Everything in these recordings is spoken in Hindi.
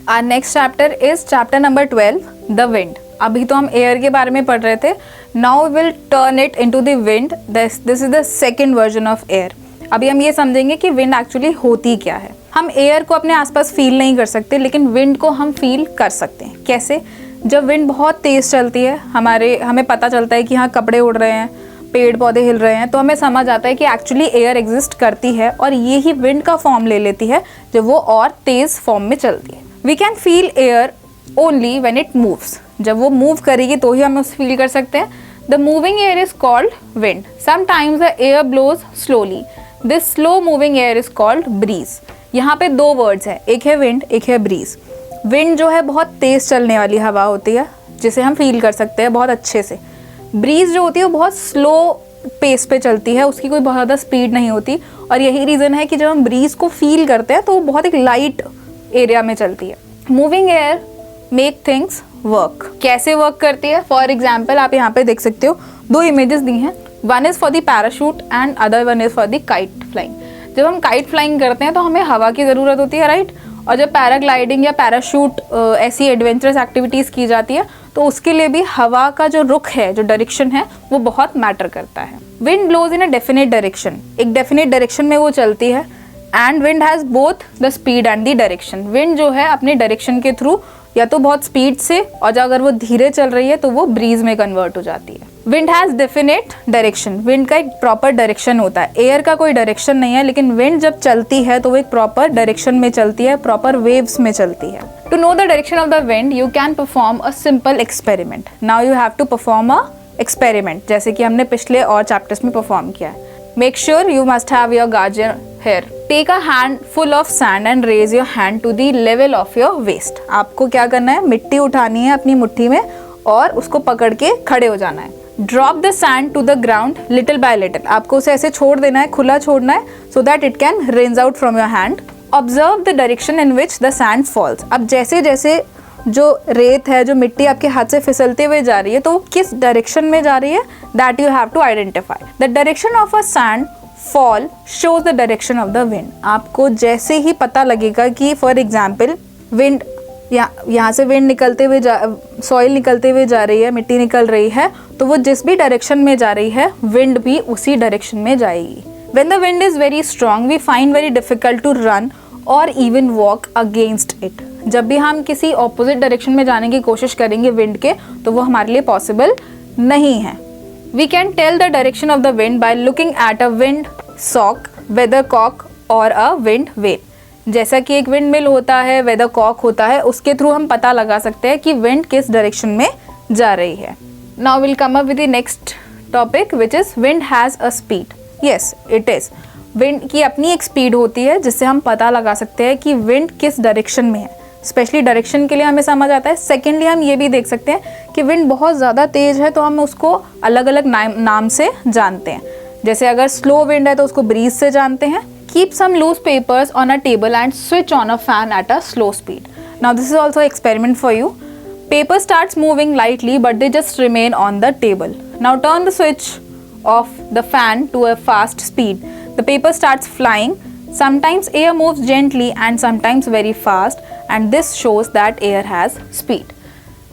Our next chapter is chapter number 12, the wind. अभी तो हम एयर के बारे में पढ़ रहे थे. Now we will turn it into the wind. This is the second version of air. अभी हम ये समझेंगे कि विंड एक्चुअली होती क्या है. हम एयर को अपने आसपास फील नहीं कर सकते, लेकिन विंड को हम फील कर सकते हैं. कैसे? जब विंड बहुत तेज़ चलती है, हमें पता चलता है कि हाँ कपड़े उड़ रहे हैं, पेड़ पौधे हिल रहे हैं, तो हमें समझ आता है कि एक्चुअली एयर एग्जिस्ट करती है और ये ही विंड का फॉर्म ले लेती है जब वो और तेज़ फॉर्म में चलती है. We can feel air only when it moves. जब वो मूव करेगी तो ही हम उसे फील कर सकते हैं. The moving air is called wind. Sometimes the air blows slowly. This slow moving air is called breeze. यहाँ पे दो वर्ड्स हैं, एक है विंड, एक है ब्रीज. विंड जो है बहुत तेज़ चलने वाली हवा होती है जिसे हम फील कर सकते हैं बहुत अच्छे से. ब्रीज जो होती है वो बहुत स्लो पेस पे चलती है, उसकी कोई बहुत ज़्यादा स्पीड नहीं होती. और यही रीज़न है कि जब हम ब्रीज को फील करते हैं तो वो बहुत एक लाइट एरिया में चलती है. Moving air make things work. कैसे वर्क करती है? फॉर एग्जाम्पल आप यहाँ पे देख सकते हो, दो इमेजेस दी हैं. One is for the parachute and other one is for the kite flying. जब हम काइट फ्लाइंग करते हैं तो हमें हवा की ज़रूरत होती है, राइट. और जब पैराग्लाइडिंग या पैराशूट ऐसी एडवेंचरस एक्टिविटीज़ की जाती है तो उसके लिए भी हवा का जो रुख है, जो डायरेक्शन है, वो बहुत मैटर करता है. Wind blows in a definite direction. एक डेफिनेट डायरेक्शन में वो चलती है. And wind has both the speed and the direction. Wind जो है अपने डायरेक्शन के थ्रू या तो बहुत स्पीड से, और अगर वो धीरे चल रही है तो वो ब्रीज में कन्वर्ट हो जाती है. Wind has definite direction. Wind का एक प्रॉपर डायरेक्शन होता है. एयर का कोई डायरेक्शन नहीं है, लेकिन विंड जब चलती है तो वो एक प्रॉपर डायरेक्शन में चलती है, प्रॉपर वेव्स में चलती है. To know the direction of the wind you can perform a simple experiment. Now you have to perform a experiment, जैसे कि हमने पिछले और चैप्टर्स में परफॉर्म किया है. Make sure you must have your गाजर hair. Take a handful of sand and raise your hand to the level of your waist. आपको क्या करना है? मिट्टी उठानी है अपनी मुट्ठी में और उसको पकड़ के खड़े हो जाना है. Drop the sand to the ground little by little. आपको उसे ऐसे छोड़ देना है, खुला छोड़ना है, so that it can range out from your hand. Observe the direction in which the sand falls. अब जैसे जैसे जो रेत है, जो मिट्टी आपके हाथ से फिसलते हुए जा रही है, तो वो किस डायरेक्शन में जा रही है, that you have to identify. The direction of a sand fall shows the direction of the wind. आपको जैसे ही पता लगेगा कि फॉर एग्जाम्पल विंड यहाँ से विंड निकलते हुए सॉइल निकलते हुए जा रही है, मिट्टी निकल रही है, तो वो जिस भी डायरेक्शन में जा रही है विंड भी उसी डायरेक्शन में जाएगी. When the wind is very strong, we find very difficult to run or even walk against it. जब भी हम किसी ऑपोजिट डायरेक्शन में जाने की कोशिश करेंगे विंड के, तो वो हमारे लिए पॉसिबल नहीं है. We can tell the direction of the wind by looking at a wind sock, weathercock or a wind vane. जैसा कि एक विंड मिल होता है, वेदर कॉक होता है, उसके थ्रू हम पता लगा सकते हैं कि विंड किस डायरेक्शन में जा रही है. Now will come up with the next topic which is wind has a speed. Yes, it is. Wind की अपनी एक स्पीड होती है जिससे हम पता लगा सकते हैं कि विंड किस डायरेक्शन में है. स्पेशली डायरेक्शन के लिए हमें समझ आता है. सेकेंडली हम ये भी देख सकते हैं कि विंड बहुत ज़्यादा तेज़ है तो हम उसको अलग अलग नाम से जानते हैं. जैसे अगर स्लो विंड है तो उसको ब्रीज से जानते हैं. Keep some loose papers on a table and switch on a fan at a slow speed. Now this is also an experiment for you. Paper starts moving lightly but they just remain on the table. Now turn the switch of the fan to a fast speed. The paper starts flying. Sometimes air moves gently and sometimes very fast, and this shows that air has speed.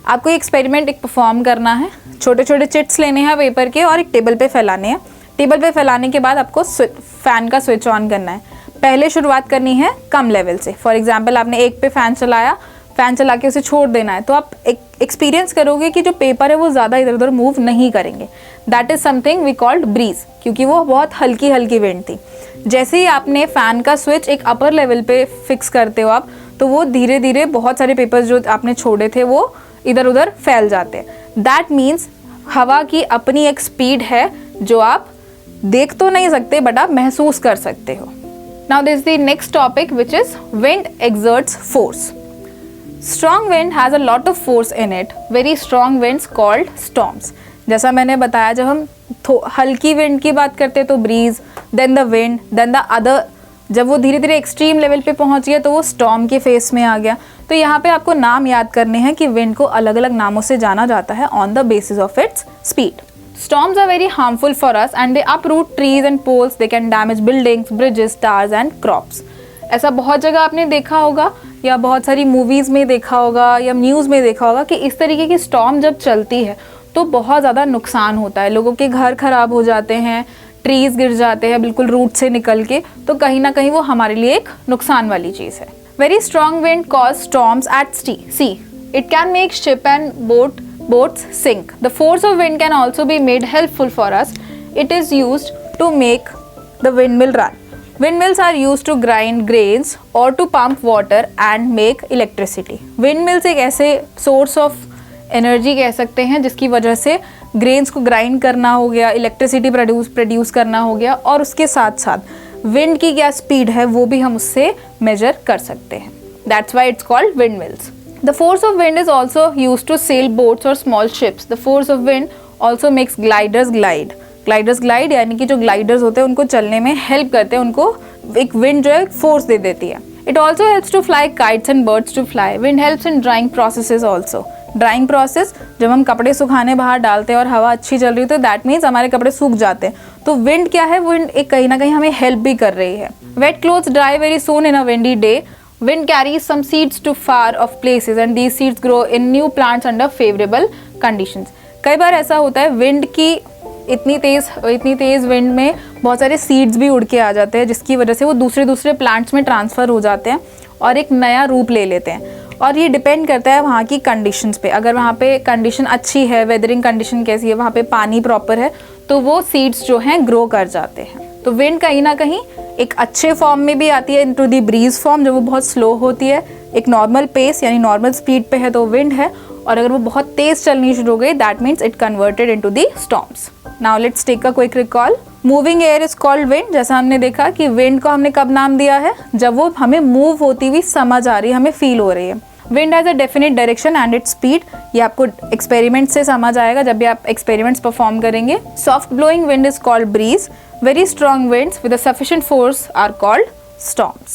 आपको ये एक्सपेरिमेंट एक परफॉर्म करना है. छोटे छोटे चिट्स लेने हैं पेपर के और एक टेबल पे फैलाने हैं. टेबल पे फैलाने के बाद आपको फ़ैन का स्विच ऑन करना है. पहले शुरुआत करनी है कम लेवल से. फॉर एग्जांपल आपने एक पे फ़ैन चलाया, फ़ैन चला के उसे छोड़ देना है, तो आप एक्सपीरियंस करोगे कि जो पेपर है वो ज़्यादा इधर उधर मूव नहीं करेंगे. That is something we called breeze, क्योंकि वो बहुत हल्की हल्की विंड थी. जैसे ही आपने फ़ैन का स्विच एक अपर लेवल पे फिक्स करते हो आप, तो वो धीरे धीरे बहुत सारे पेपर्स जो आपने छोड़े थे वो इधर उधर फैल जाते हैं. दैट मीन्स हवा की अपनी एक स्पीड है जो आप देख तो नहीं सकते बट आप महसूस कर सकते हो. Now this the next topic which is wind exerts force. Strong wind has a lot of force in it. Very strong winds called storms. जैसा मैंने बताया, जब हम हल्की विंड की बात करते हैं तो breeze, then the wind, then the other. जब वो धीरे धीरे एक्सट्रीम लेवल पे पहुंच गया तो वो स्टॉर्म के फेस में आ गया. तो यहाँ पे आपको नाम याद करने हैं कि विंड को अलग अलग नामों से जाना जाता है on the basis of its speed. Storms are very harmful for us and they uproot trees and poles. They can damage buildings, bridges, towers and crops. ऐसा बहुत जगह आपने देखा होगा या बहुत सारी मूवीज़ में देखा होगा या न्यूज़ में देखा होगा कि इस तरीके की स्टॉर्म जब चलती है तो बहुत ज़्यादा नुकसान होता है, लोगों के घर ख़राब हो जाते हैं, ट्रीज़ गिर जाते हैं बिल्कुल रूट से निकल के, तो कहीं ना कहीं वो हमारे लिए एक नुकसान वाली चीज़ है। Very strong wind cause storms at sea, it can make ship and boats sink. The force of wind can also be made helpful for us. It is used to make the windmill run. Windmills are used to grind grains or to pump water and make electricity. Windmills एक ऐसे source of energy कह सकते हैं जिसकी वजह से grains को grind करना हो गया, electricity produce करना हो गया, और उसके साथ साथ wind की क्या speed है वो भी हम उससे measure कर सकते हैं. That's why it's called windmills. The force of wind is also used to sail boats or small ships. The force of wind also makes gliders glide. Gliders glide यानी कि जो gliders होते हैं उनको चलने में help करते हैं, उनको एक wind जो है force दे देती है. It also helps to fly kites and birds to fly. Wind helps in drying processes also. Drying process, जब हम कपड़े सुखाने बाहर डालते हैं और हवा अच्छी चल रही है तो that means हमारे कपड़े सूख जाते हैं. तो wind क्या है, wind एक कहीं ना कहीं हमें help भी कर रही है. Wet clothes dry very soon in a windy day. Wind carries some seeds to far off places and these seeds grow in new plants under favorable conditions. कई बार ऐसा होता है विंड की इतनी तेज़ विंड में बहुत सारे सीड्स भी उड़ के आ जाते हैं जिसकी वजह से वो दूसरे प्लांट्स में ट्रांसफ़र हो जाते हैं और एक नया रूप ले लेते हैं, और ये डिपेंड करता है वहाँ की कंडीशंस पे. अगर वहाँ पे कंडीशन अच्छी है, वेदरिंग कंडीशन कैसी है, वहाँ पे पानी प्रॉपर है, तो वो सीड्स जो हैं ग्रो कर जाते हैं. तो विंड कहीं ना कहीं एक अच्छे फॉर्म में भी आती है इनटू दी ब्रीज फॉर्म, जब वो बहुत स्लो होती है, एक नॉर्मल पेस यानी नॉर्मल स्पीड पे है तो विंड है, और अगर वो बहुत तेज़ चलनी शुरू हो गई that means it converted into the storms. Now let's take a quick recall. Moving air is called wind. जैसा हमने देखा कि विंड को हमने कब नाम दिया है, जब वो हमें मूव होती हुई समझ आ रही है, हमें फील हो रही है. Wind has a definite direction and its speed. ये आपको एक्सपेरिमेंट से समझ आएगा जब भी आप एक्सपेरिमेंट्स परफॉर्म करेंगे. Soft blowing wind is called breeze. Very strong winds with a sufficient force are called storms.